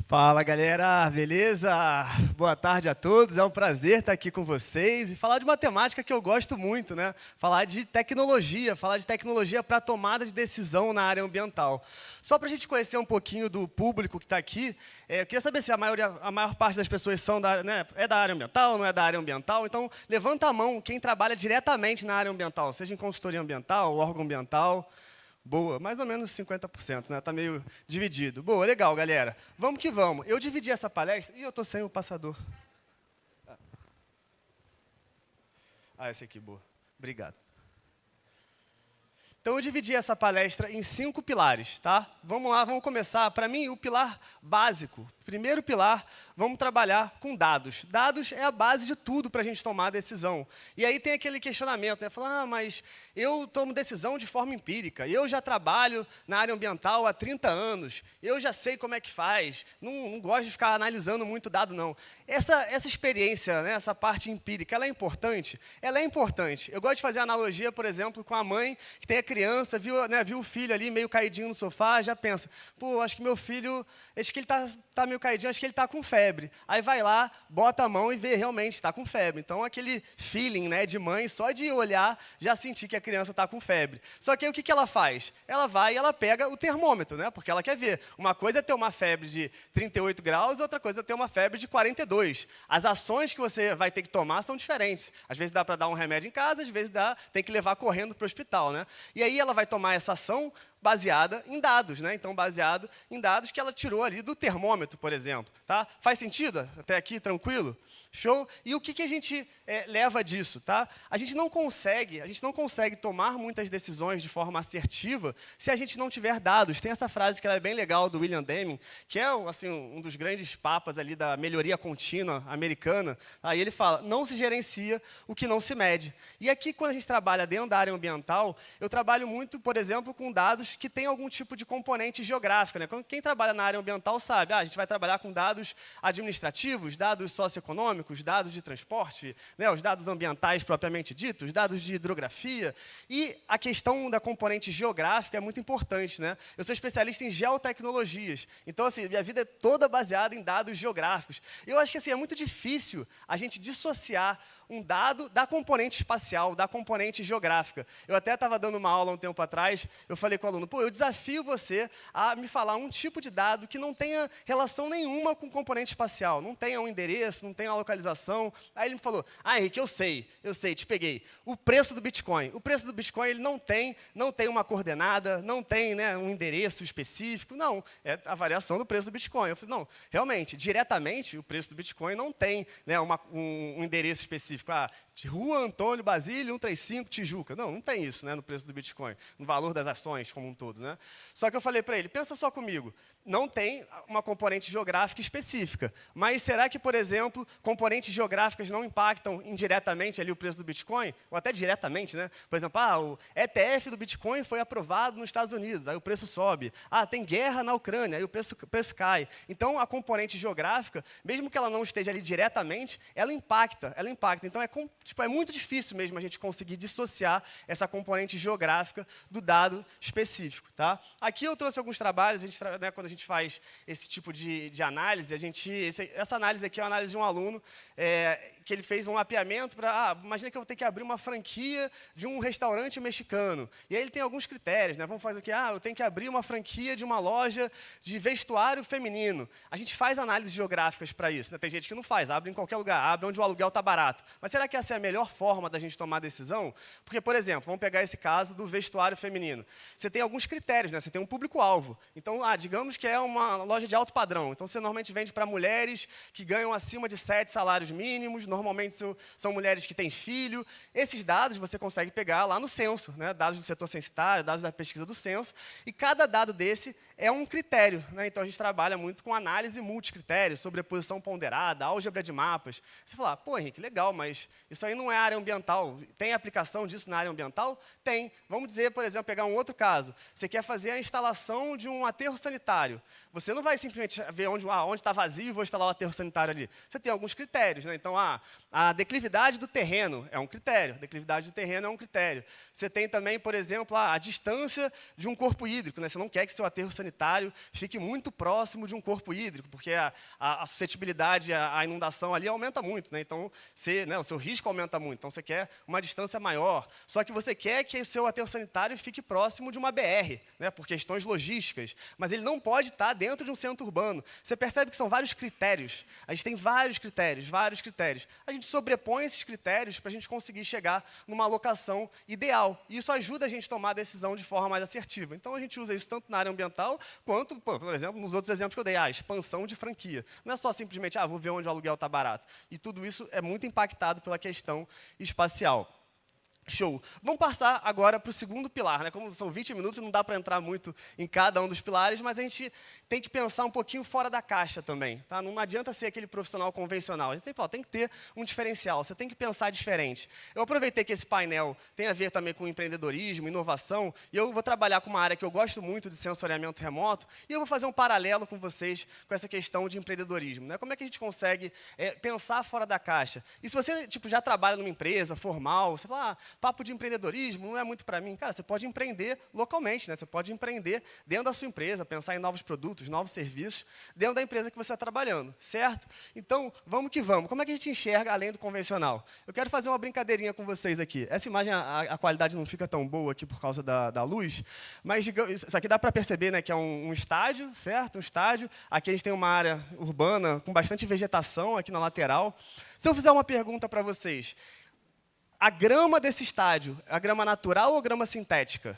Fala galera, beleza? Boa tarde a todos, é um prazer estar aqui com vocês e falar de uma temática que eu gosto muito, né? Falar de tecnologia para tomada de decisão na área ambiental. Só para a gente conhecer um pouquinho do público que está aqui, eu queria saber se a maior parte das pessoas são é da área ambiental, não é da área ambiental, então levanta a mão quem trabalha diretamente na área ambiental, seja em consultoria ambiental, órgão ambiental. Boa, mais ou menos 50%, né? Está meio dividido. Boa, legal, galera. Vamos que vamos. Eu dividi essa palestra... Ih, eu estou sem o passador. Esse aqui, boa. Obrigado. Então, eu dividi essa palestra em 5 pilares, tá? Vamos lá, vamos começar. Para mim, o pilar básico, primeiro pilar, vamos trabalhar com dados. Dados é a base de tudo para a gente tomar a decisão. E aí tem aquele questionamento, né? Falar, mas eu tomo decisão de forma empírica. Eu já trabalho na área ambiental há 30 anos. Eu já sei como é que faz. Não gosto de ficar analisando muito dado, não. Essa experiência, né, essa parte empírica, ela é importante? Ela é importante. Eu gosto de fazer analogia, por exemplo, com a mãe que tem a criança, viu o filho ali meio caidinho no sofá, já pensa, pô, acho que meu filho, acho que ele tá meio caidinho, acho que ele está com febre. Aí vai lá, bota a mão e vê, realmente, está com febre. Então, aquele feeling, né, de mãe, só de olhar, já sentir que a criança está com febre. Só que aí, o que ela faz? Ela vai e ela pega o termômetro, né, porque ela quer ver. Uma coisa é ter uma febre de 38 graus, outra coisa é ter uma febre de 42. As ações que você vai ter que tomar são diferentes. Às vezes dá para dar um remédio em casa, às vezes tem que levar correndo para o hospital, né? E aí ela vai tomar essa ação baseada em dados, né? Então, baseado em dados que ela tirou ali do termômetro, por exemplo. Tá? Faz sentido? Até aqui, tranquilo? Show? E o que a gente leva disso? Tá? A gente não consegue tomar muitas decisões de forma assertiva se a gente não tiver dados. Tem essa frase que ela é bem legal, do William Deming, que é assim, um dos grandes papas ali da melhoria contínua americana. Aí ele fala, não se gerencia o que não se mede. E aqui, quando a gente trabalha dentro da área ambiental, eu trabalho muito, por exemplo, com dados que têm algum tipo de componente geográfico. Né? Quem trabalha na área ambiental sabe, a gente vai trabalhar com dados administrativos, dados socioeconômicos, dados de transporte, né, os dados ambientais propriamente ditos, dados de hidrografia. E a questão da componente geográfica é muito importante. Né? Eu sou especialista em geotecnologias. Então, assim, minha vida é toda baseada em dados geográficos. Eu acho que assim, é muito difícil a gente dissociar um dado da componente espacial, da componente geográfica. Eu até estava dando uma aula um tempo atrás, eu falei com o aluno, pô, eu desafio você a me falar um tipo de dado que não tenha relação nenhuma com componente espacial, não tenha um endereço, não tenha uma localização. Aí ele me falou, Henrique, eu sei, te peguei. O preço do Bitcoin. O preço do Bitcoin ele não tem uma coordenada, não tem, né, um endereço específico, não, é a variação do preço do Bitcoin. Eu falei, não, realmente, diretamente, o preço do Bitcoin não tem, né, um endereço específico. Rua Antônio Basílio, 135, Tijuca. Não tem isso, né, no preço do Bitcoin, no valor das ações como um todo. Né? Só que eu falei para ele, pensa só comigo, não tem uma componente geográfica específica, mas será que, por exemplo, componentes geográficas não impactam indiretamente ali o preço do Bitcoin? Ou até diretamente, né? Por exemplo, o ETF do Bitcoin foi aprovado nos Estados Unidos, aí o preço sobe. Tem guerra na Ucrânia, aí o preço cai. Então, a componente geográfica, mesmo que ela não esteja ali diretamente, ela impacta. Então, é muito difícil mesmo a gente conseguir dissociar essa componente geográfica do dado específico. Tá? Aqui eu trouxe alguns trabalhos, né, quando a gente faz esse tipo de análise, essa análise aqui é uma análise de um aluno que ele fez um mapeamento para, imagina que eu vou ter que abrir uma franquia de um restaurante mexicano. E aí ele tem alguns critérios, né? Vamos fazer aqui, eu tenho que abrir uma franquia de uma loja de vestuário feminino. A gente faz análises geográficas para isso. Né? Tem gente que não faz, abre em qualquer lugar, abre onde o aluguel está barato. Mas será que essa é a melhor forma da gente tomar decisão? Porque, por exemplo, vamos pegar esse caso do vestuário feminino. Você tem alguns critérios, né? Você tem um público-alvo. Então, digamos que é uma loja de alto padrão. Então, você normalmente vende para mulheres que ganham acima de 7 salários mínimos, normalmente são mulheres que têm filho. Esses dados você consegue pegar lá no censo, né? Dados do setor censitário, dados da pesquisa do censo, e cada dado desse é um critério. Né? Então, a gente trabalha muito com análise multicritério, sobreposição ponderada, álgebra de mapas. Você fala, pô, Henrique, legal, mas isso aí não é área ambiental. Tem aplicação disso na área ambiental? Tem. Vamos dizer, por exemplo, pegar um outro caso. Você quer fazer a instalação de um aterro sanitário. sanitário, você não vai simplesmente ver onde está vazio e vou instalar o aterro sanitário ali. Você tem alguns critérios, né? Então, a declividade do terreno é um critério. A declividade do terreno é um critério. Você tem também, por exemplo, a distância de um corpo hídrico, né? Você não quer que seu aterro sanitário fique muito próximo de um corpo hídrico, porque a suscetibilidade à inundação ali aumenta muito, né? Então, o seu risco aumenta muito. Então, você quer uma distância maior. Só que você quer que o seu aterro sanitário fique próximo de uma BR, né? Por questões logísticas. Mas ele não pode estar dentro de um centro urbano. Você percebe que são vários critérios. A gente tem vários critérios. A gente sobrepõe esses critérios para a gente conseguir chegar numa alocação ideal. E isso ajuda a gente a tomar a decisão de forma mais assertiva. Então, a gente usa isso tanto na área ambiental, quanto, por exemplo, nos outros exemplos que eu dei. Expansão de franquia. Não é só simplesmente, vou ver onde o aluguel está barato. E tudo isso é muito impactado pela questão espacial. Show. Vamos passar agora para o segundo pilar, né? Como são 20 minutos, não dá para entrar muito em cada um dos pilares, mas a gente tem que pensar um pouquinho fora da caixa também. Tá? Não adianta ser aquele profissional convencional. A gente sempre fala, tem que ter um diferencial, você tem que pensar diferente. Eu aproveitei que esse painel tem a ver também com empreendedorismo, inovação, e eu vou trabalhar com uma área que eu gosto muito de sensoriamento remoto, e eu vou fazer um paralelo com vocês com essa questão de empreendedorismo. Né? Como é que a gente consegue pensar fora da caixa? E se você já trabalha numa empresa formal, você fala, papo de empreendedorismo não é muito para mim. Cara, você pode empreender localmente, né? Você pode empreender dentro da sua empresa, pensar em novos produtos, novos serviços, dentro da empresa que você está trabalhando, certo? Então, vamos que vamos. Como é que a gente enxerga além do convencional? Eu quero fazer uma brincadeirinha com vocês aqui. Essa imagem, a qualidade não fica tão boa aqui por causa da luz, mas isso aqui dá para perceber, né, que é um estádio, certo? Um estádio. Aqui a gente tem uma área urbana com bastante vegetação aqui na lateral. Se eu fizer uma pergunta para vocês, a grama desse estádio, é a grama natural ou grama sintética?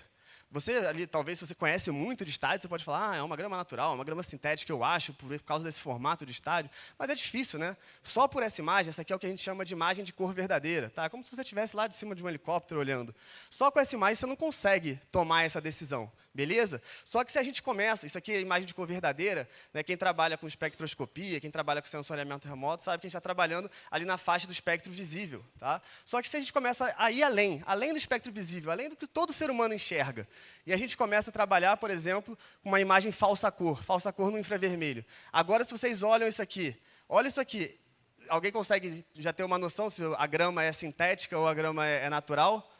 Você ali, talvez, se você conhece muito de estádio, você pode falar, é uma grama natural, uma grama sintética, eu acho, por causa desse formato de estádio. Mas é difícil, né? Só por essa imagem, essa aqui é o que a gente chama de imagem de cor verdadeira. Tá? Como se você estivesse lá de cima de um helicóptero olhando. Só com essa imagem você não consegue tomar essa decisão. Beleza? Só que se a gente começa, isso aqui é imagem de cor verdadeira, né, quem trabalha com espectroscopia, quem trabalha com sensoriamento remoto, sabe que a gente está trabalhando ali na faixa do espectro visível. Tá? Só que se a gente começa a ir além do espectro visível, além do que todo ser humano enxerga, e a gente começa a trabalhar, por exemplo, com uma imagem falsa cor no infravermelho. Agora, se vocês olham isso aqui, olha isso aqui, alguém consegue já ter uma noção se a grama é sintética ou a grama é natural?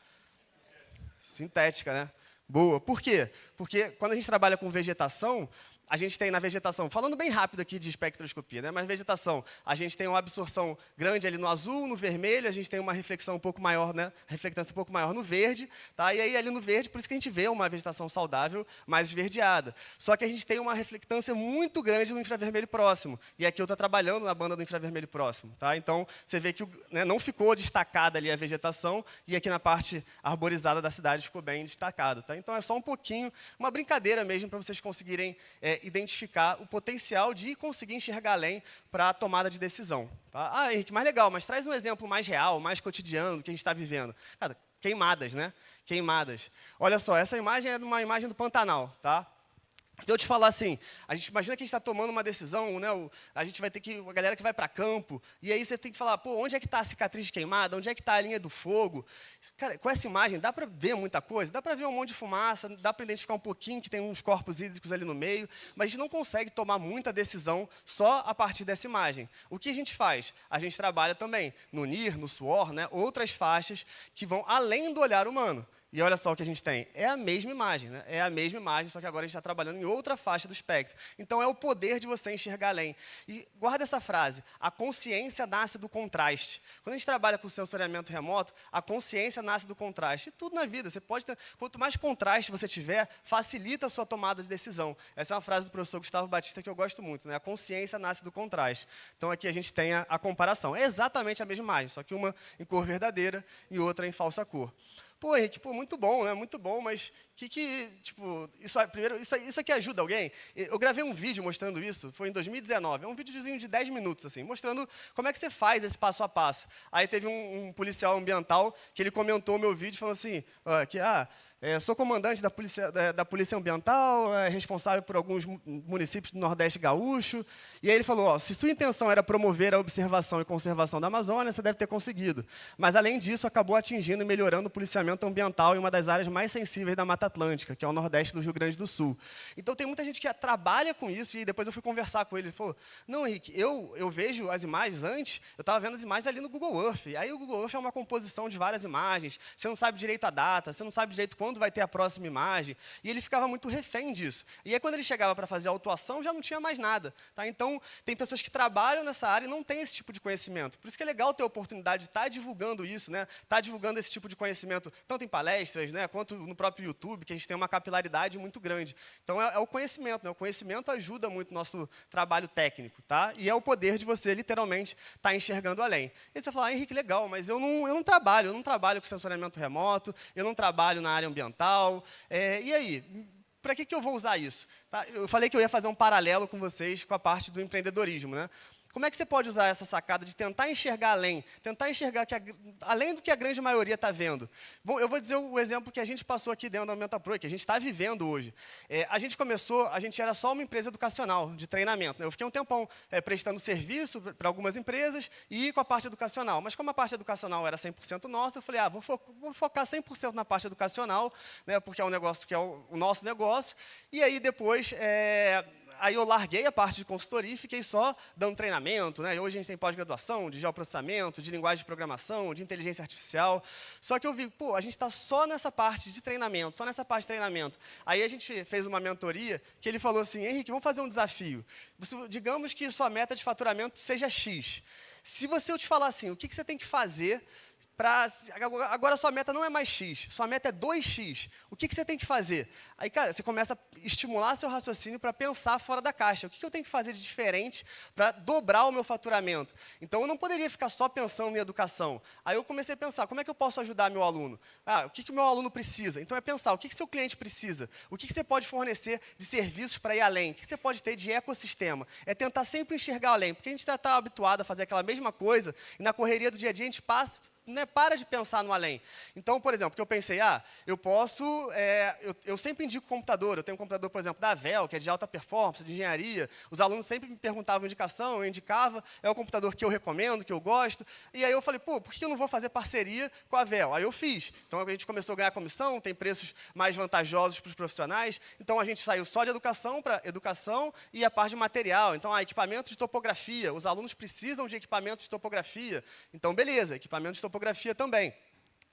Sintética, né? Boa. Por quê? Porque quando a gente trabalha com vegetação, a gente tem na vegetação, falando bem rápido aqui de espectroscopia, né? Mas vegetação, a gente tem uma absorção grande ali no azul, no vermelho, a gente tem uma reflexão um pouco maior, né? Reflectância um pouco maior no verde, tá? E aí ali no verde, por isso que a gente vê uma vegetação saudável mais esverdeada. Só que a gente tem uma reflectância muito grande no infravermelho próximo. E aqui eu estou trabalhando na banda do infravermelho próximo, tá? Então, você vê que não ficou destacada ali a vegetação e aqui na parte arborizada da cidade ficou bem destacada, tá? Então, é só um pouquinho, uma brincadeira mesmo para vocês conseguirem identificar o potencial de conseguir enxergar além para a tomada de decisão. Tá? Henrique, mais legal, mas traz um exemplo mais real, mais cotidiano do que a gente está vivendo. Cara, queimadas, né? Queimadas. Olha só, essa imagem é uma imagem do Pantanal, tá? Se eu te falar assim, a gente imagina que a gente está tomando uma decisão, né? A gente vai ter que, a galera que vai para campo, e aí você tem que falar, onde é que está a cicatriz de queimada? Onde é que está a linha do fogo? Cara, com essa imagem dá para ver muita coisa, dá para ver um monte de fumaça, dá para identificar um pouquinho que tem uns corpos hídricos ali no meio, mas a gente não consegue tomar muita decisão só a partir dessa imagem. O que a gente faz? A gente trabalha também no NIR, no SWOR, né? Outras faixas que vão além do olhar humano. E olha só o que a gente tem. É a mesma imagem, né? É a mesma imagem, só que agora a gente está trabalhando em outra faixa do espectro. Então, é o poder de você enxergar além. E guarda essa frase, a consciência nasce do contraste. Quando a gente trabalha com sensoriamento remoto, a consciência nasce do contraste. E tudo na vida, você pode ter, quanto mais contraste você tiver, facilita a sua tomada de decisão. Essa é uma frase do professor Gustavo Batista que eu gosto muito, né? A consciência nasce do contraste. Então, aqui a gente tem a comparação. É exatamente a mesma imagem, só que uma em cor verdadeira e outra em falsa cor. Pô, Henrique, muito bom, né? Muito bom, mas isso aqui ajuda alguém? Eu gravei um vídeo mostrando isso, foi em 2019, é um videozinho de 10 minutos, assim, mostrando como é que você faz esse passo a passo. Aí teve um policial ambiental que ele comentou o meu vídeo falando assim, Sou comandante da Polícia Ambiental, responsável por alguns municípios do Nordeste Gaúcho. E aí ele falou, se sua intenção era promover a observação e conservação da Amazônia, você deve ter conseguido. Mas, além disso, acabou atingindo e melhorando o policiamento ambiental em uma das áreas mais sensíveis da Mata Atlântica, que é o Nordeste do Rio Grande do Sul. Então, tem muita gente que trabalha com isso, e depois eu fui conversar com ele. Ele falou, não, Henrique, eu vejo as imagens antes, eu estava vendo as imagens ali no Google Earth. Aí o Google Earth é uma composição de várias imagens, você não sabe direito a data, você não sabe direito quando vai ter a próxima imagem, e ele ficava muito refém disso. E aí, quando ele chegava para fazer a autuação, já não tinha mais nada. Tá? Então, tem pessoas que trabalham nessa área e não têm esse tipo de conhecimento. Por isso que é legal ter a oportunidade de estar divulgando isso, né? Estar divulgando esse tipo de conhecimento, tanto em palestras, né, quanto no próprio YouTube, que a gente tem uma capilaridade muito grande. Então, é o conhecimento. Né? O conhecimento ajuda muito o nosso trabalho técnico. Tá? E é o poder de você, literalmente, estar enxergando além. E você fala, Henrique, legal, mas eu não trabalho com sensoriamento remoto, eu não trabalho na área ambiental. E aí, para que eu vou usar isso? Tá? Eu falei que eu ia fazer um paralelo com vocês com a parte do empreendedorismo. Né? Como é que você pode usar essa sacada de tentar enxergar além? Tentar enxergar além do que a grande maioria está vendo. Eu vou dizer o exemplo que a gente passou aqui dentro da Aumenta Pro, que a gente está vivendo hoje. A gente era só uma empresa educacional, de treinamento. Né? Eu fiquei um tempão prestando serviço para algumas empresas e com a parte educacional. Mas como a parte educacional era 100% nossa, eu falei, vou focar 100% na parte educacional, né? Porque é um negócio que é o nosso negócio. E aí, depois... Aí eu larguei a parte de consultoria e fiquei só dando treinamento. Né? Hoje a gente tem pós-graduação de geoprocessamento, de linguagem de programação, de inteligência artificial. Só que eu vi, a gente está só nessa parte de treinamento, só nessa parte de treinamento. Aí a gente fez uma mentoria que ele falou assim, Henrique, vamos fazer um desafio. Digamos que sua meta de faturamento seja X. Se eu te falar assim, o que você tem que fazer... Agora, sua meta não é mais X, sua meta é 2X. O que você tem que fazer? Aí, cara, você começa a estimular seu raciocínio para pensar fora da caixa. O que eu tenho que fazer de diferente para dobrar o meu faturamento? Então, eu não poderia ficar só pensando em educação. Aí, eu comecei a pensar, como é que eu posso ajudar meu aluno? O que o meu aluno precisa? Então, é pensar, o que seu cliente precisa? O que você pode fornecer de serviços para ir além? O que você pode ter de ecossistema? É tentar sempre enxergar além, porque a gente está habituado a fazer aquela mesma coisa, e na correria do dia a dia, a gente para de pensar no além. Então, por exemplo, que eu pensei, eu posso... eu sempre indico computador. Eu tenho um computador, por exemplo, da Vel, que é de alta performance, de engenharia. Os alunos sempre me perguntavam indicação, eu indicava. É um computador que eu recomendo, que eu gosto. E aí eu falei, por que eu não vou fazer parceria com a Vel? Aí eu fiz. Então, a gente começou a ganhar comissão, tem preços mais vantajosos para os profissionais. Então, a gente saiu só de educação para educação e a parte de material. Então, equipamentos de topografia. Os alunos precisam de equipamentos de topografia. Então, beleza, equipamentos de topografia também.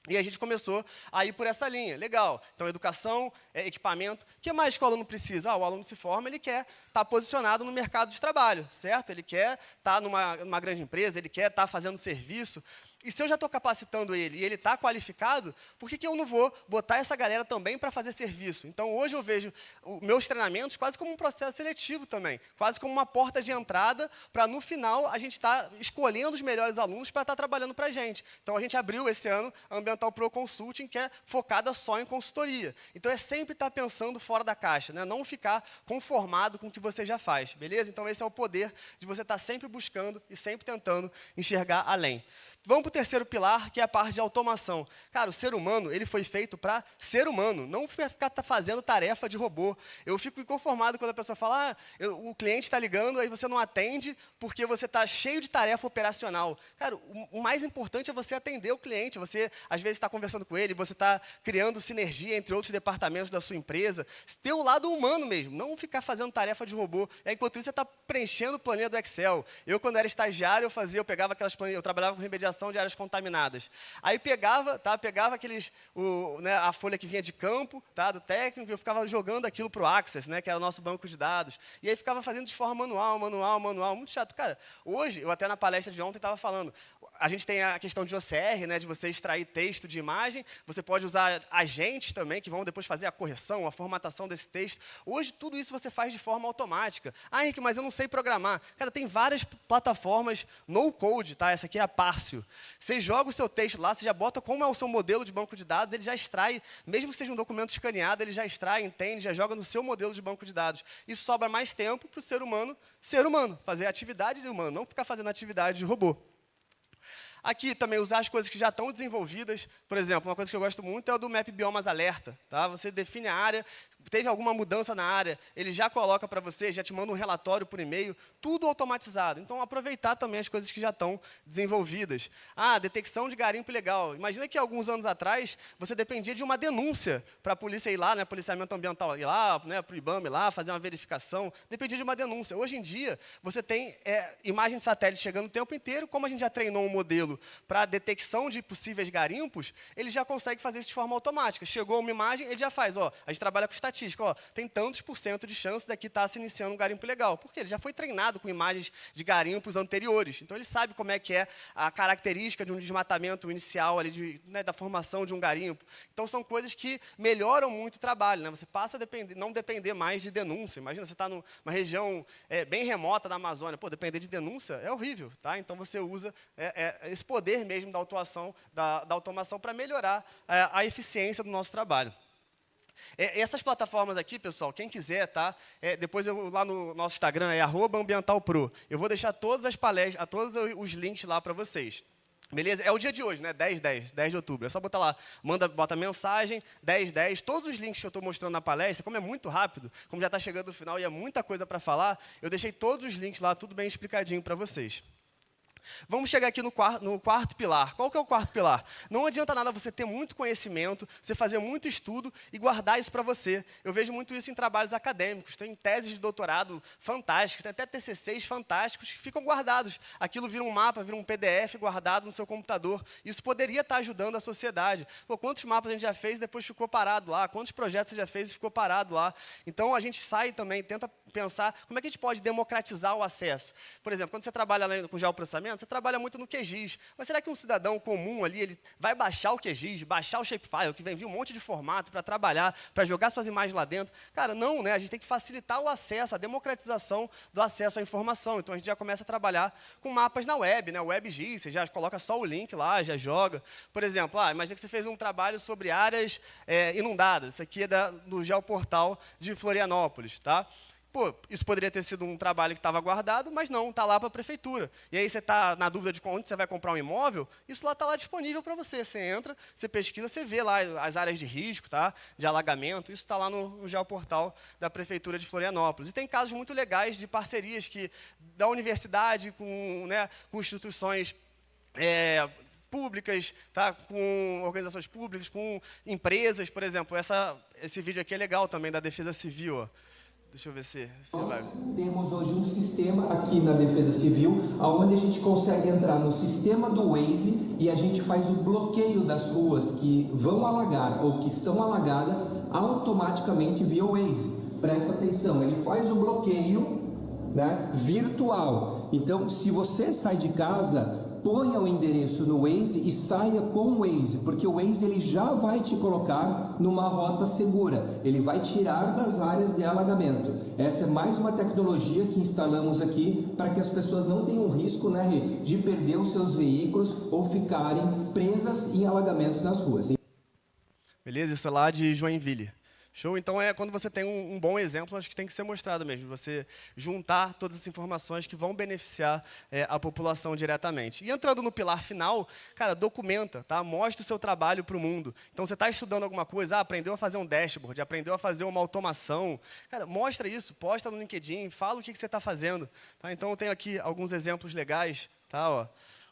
E a gente começou a ir por essa linha. Legal. Então, educação, equipamento. O que mais que o aluno precisa? O aluno se forma, ele quer estar posicionado no mercado de trabalho, certo? Ele quer estar numa grande empresa, ele quer estar fazendo serviço. E se eu já estou capacitando ele e ele está qualificado, por que eu não vou botar essa galera também para fazer serviço? Então, hoje eu vejo os meus treinamentos quase como um processo seletivo também, quase como uma porta de entrada para, no final, a gente estar escolhendo os melhores alunos para estar trabalhando para a gente. Então, a gente abriu esse ano a Ambiental Pro Consulting, que é focada só em consultoria. Então, é sempre estar pensando fora da caixa, né? Não ficar conformado com o que você já faz, beleza? Então, esse é o poder de você estar sempre buscando e sempre tentando enxergar além. Vamos para o terceiro pilar, que é a parte de automação. Cara, o ser humano, ele foi feito para ser humano, não para ficar fazendo tarefa de robô. Eu fico inconformado quando a pessoa fala, o cliente está ligando, aí você não atende porque você está cheio de tarefa operacional. Cara, o mais importante é você atender o cliente. Você, às vezes, está conversando com ele, você está criando sinergia entre outros departamentos da sua empresa. Ter o lado humano mesmo, não ficar fazendo tarefa de robô. E, enquanto isso, você está preenchendo planilha do Excel. Eu, quando era estagiário, eu pegava aquelas planilhas, eu trabalhava com remediação de áreas contaminadas. Aí pegava a folha que vinha de campo, do técnico, e eu ficava jogando aquilo para o Access, que era o nosso banco de dados. E aí ficava fazendo de forma manual, muito chato. Cara, hoje, eu até na palestra de ontem estava falando, a gente tem a questão de OCR, de você extrair texto de imagem, você pode usar agentes também, que vão depois fazer a correção, a formatação desse texto. Hoje, tudo isso você faz de forma automática. Henrique, mas eu não sei programar. Cara, tem várias plataformas no-code, essa aqui é a Párcio. Você joga o seu texto lá, você já bota como é o seu modelo de banco de dados, ele já extrai, mesmo que seja um documento escaneado, ele já extrai, entende, já joga no seu modelo de banco de dados. Isso sobra mais tempo para o ser humano, fazer atividade de humano, não ficar fazendo atividade de robô. Aqui também usar as coisas que já estão desenvolvidas. Por exemplo, uma coisa que eu gosto muito é o do Map Biomas Alerta. Tá? Você define a área, teve alguma mudança na área, ele já coloca para você, já te manda um relatório por e-mail, tudo automatizado. Então, aproveitar também as coisas que já estão desenvolvidas. Detecção de garimpo ilegal. Imagina que alguns anos atrás, você dependia de uma denúncia para a polícia ir lá, né, policiamento ambiental ir lá, né, para o IBAMA ir lá, fazer uma verificação. Dependia de uma denúncia. Hoje em dia, você tem imagem de satélite chegando o tempo inteiro. Como a gente já treinou um modelo para detecção de possíveis garimpos, ele já consegue fazer isso de forma automática. Chegou uma imagem, ele já faz. A gente trabalha com estatística. Tem tantos por cento de chance daqui estar se iniciando um garimpo ilegal. Porque ele já foi treinado com imagens de garimpos anteriores. Então, ele sabe como é que é a característica de um desmatamento inicial ali da formação de um garimpo. Então, são coisas que melhoram muito o trabalho. Né? Você passa a não depender mais de denúncia. Imagina, você está numa região bem remota da Amazônia. Depender de denúncia é horrível. Tá? Então, você usa esse poder mesmo da automação para melhorar a eficiência do nosso trabalho. Essas plataformas aqui, pessoal, quem quiser, tá? Depois lá no nosso Instagram é @ambientalpro. Eu vou deixar todas as palestras, todos os links lá para vocês. Beleza? É o dia de hoje, né? 10 de outubro. É só botar lá, bota mensagem, 10. Todos os links que eu estou mostrando na palestra, como é muito rápido, como já está chegando o final e é muita coisa para falar, eu deixei todos os links lá, tudo bem explicadinho para vocês. Vamos chegar aqui no quarto pilar. Qual que é o quarto pilar? Não adianta nada você ter muito conhecimento, você fazer muito estudo e guardar isso para você. Eu vejo muito isso em trabalhos acadêmicos. Tem teses de doutorado fantásticas, tem até TCCs fantásticos que ficam guardados. Aquilo vira um mapa, vira um PDF guardado no seu computador. Isso poderia estar ajudando a sociedade. Quantos mapas a gente já fez e depois ficou parado lá? Quantos projetos você já fez e ficou parado lá? Então, a gente sai também, tenta pensar como é que a gente pode democratizar o acesso. Por exemplo, quando você trabalha com geoprocessamento, você trabalha muito no QGIS. Mas será que um cidadão comum ali, ele vai baixar o QGIS, baixar o Shapefile, que vem vir um monte de formato para trabalhar, para jogar suas imagens lá dentro? Cara, não, né? A gente tem que facilitar o acesso, a democratização do acesso à informação. Então, a gente já começa a trabalhar com mapas na web, né? O WebGIS, você já coloca só o link lá, já joga. Por exemplo, imagina que você fez um trabalho sobre áreas inundadas. Isso aqui é do Geoportal de Florianópolis, tá? Isso poderia ter sido um trabalho que estava guardado, mas não, está lá para a prefeitura. E aí você está na dúvida de onde você vai comprar um imóvel, isso lá está lá disponível para você. Você entra, você pesquisa, você vê lá as áreas de risco, tá? De alagamento, isso está lá no geoportal da prefeitura de Florianópolis. E tem casos muito legais de parcerias da universidade com instituições públicas, tá? Com organizações públicas, com empresas, por exemplo. Esse vídeo aqui é legal também, da Defesa Civil, ó. Deixa eu ver se vai. Temos hoje um sistema aqui na Defesa Civil, onde a gente consegue entrar no sistema do Waze e a gente faz o bloqueio das ruas que vão alagar ou que estão alagadas automaticamente via Waze. Presta atenção, ele faz o bloqueio, né, virtual. Então, se você sai de casa, ponha o endereço no Waze e saia com o Waze, porque o Waze ele já vai te colocar numa rota segura, ele vai tirar das áreas de alagamento. Essa é mais uma tecnologia que instalamos aqui para que as pessoas não tenham risco, né, de perder os seus veículos ou ficarem presas em alagamentos nas ruas. Beleza? Isso é lá de Joinville. Show? Então, quando você tem um bom exemplo, acho que tem que ser mostrado mesmo. Você juntar todas as informações que vão beneficiar a população diretamente. E entrando no pilar final, cara, documenta, tá? Mostra o seu trabalho para o mundo. Então, você está estudando alguma coisa, aprendeu a fazer um dashboard, aprendeu a fazer uma automação. Cara, mostra isso, posta no LinkedIn, fala o que você está fazendo. Tá? Então, eu tenho aqui alguns exemplos legais. Tá? Ó.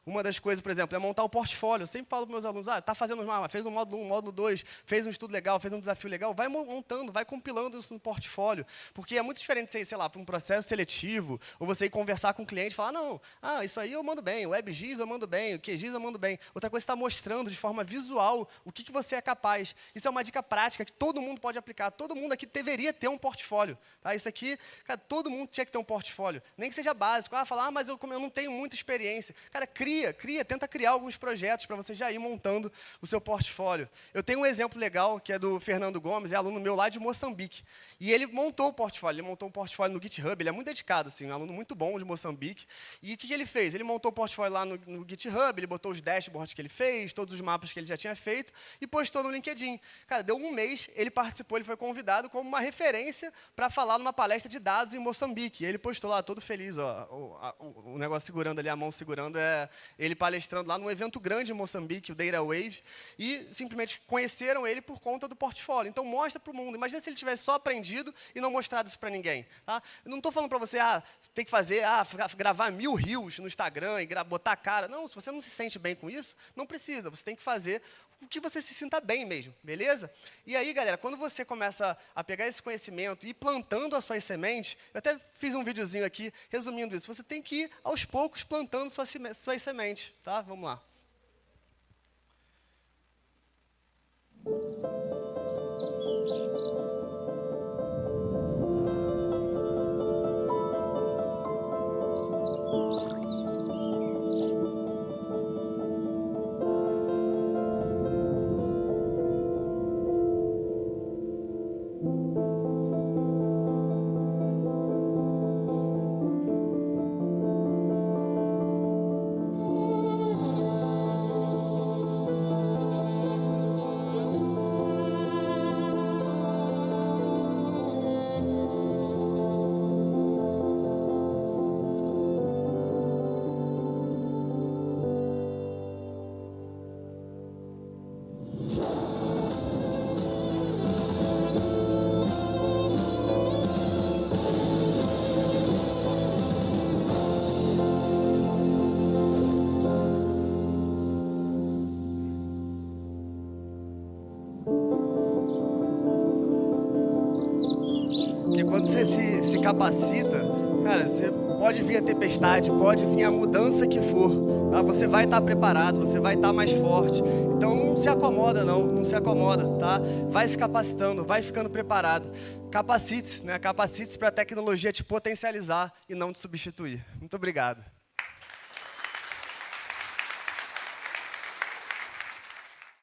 Uma das coisas, por exemplo, é montar o portfólio. Eu sempre falo para meus alunos, está fazendo fez um módulo 1, módulo 2, fez um estudo legal, fez um desafio legal, vai montando, vai compilando isso no portfólio. Porque é muito diferente você ir, sei lá, para um processo seletivo, ou você ir conversar com o cliente e falar, não, isso aí eu mando bem, o WebGIS eu mando bem, o QGIS eu mando bem. Outra coisa, você está mostrando de forma visual o que você é capaz. Isso é uma dica prática que todo mundo pode aplicar. Todo mundo aqui deveria ter um portfólio. Tá? Isso aqui, cara, todo mundo tinha que ter um portfólio. Nem que seja básico. Falar, mas eu não tenho muita experiência. Cara, tenta criar alguns projetos para você já ir montando o seu portfólio. Eu tenho um exemplo legal, que é do Fernando Gomes, é aluno meu lá de Moçambique. E ele montou o portfólio, ele montou um portfólio no GitHub, ele é muito dedicado, assim, um aluno muito bom de Moçambique. E o que ele fez? Ele montou o portfólio lá no GitHub, ele botou os dashboards que ele fez, todos os mapas que ele já tinha feito, e postou no LinkedIn. Cara, deu um mês, ele participou, ele foi convidado como uma referência para falar numa palestra de dados em Moçambique. E ele postou lá, todo feliz, ó, o negócio segurando ali, a mão segurando, ele palestrando lá num evento grande em Moçambique, o Data Wave, e simplesmente conheceram ele por conta do portfólio. Então, mostra para o mundo. Imagina se ele tivesse só aprendido e não mostrado isso para ninguém. Tá? Eu não estou falando para você, tem que fazer, gravar 1000 reels no Instagram e botar a cara. Não, se você não se sente bem com isso, não precisa. Você tem que fazer o que você se sinta bem mesmo, beleza? E aí, galera, quando você começa a pegar esse conhecimento e ir plantando as suas sementes, eu até fiz um videozinho aqui resumindo isso, você tem que ir aos poucos plantando suas sementes, tá? Vamos lá. Porque quando você se capacita, cara, você pode vir a tempestade, pode vir a mudança que for, tá? Você vai estar preparado, você vai estar mais forte. Então não se acomoda não se acomoda, tá? Vai se capacitando, vai ficando preparado. Capacite-se, né? Capacite-se para a tecnologia te potencializar e não te substituir. Muito obrigado.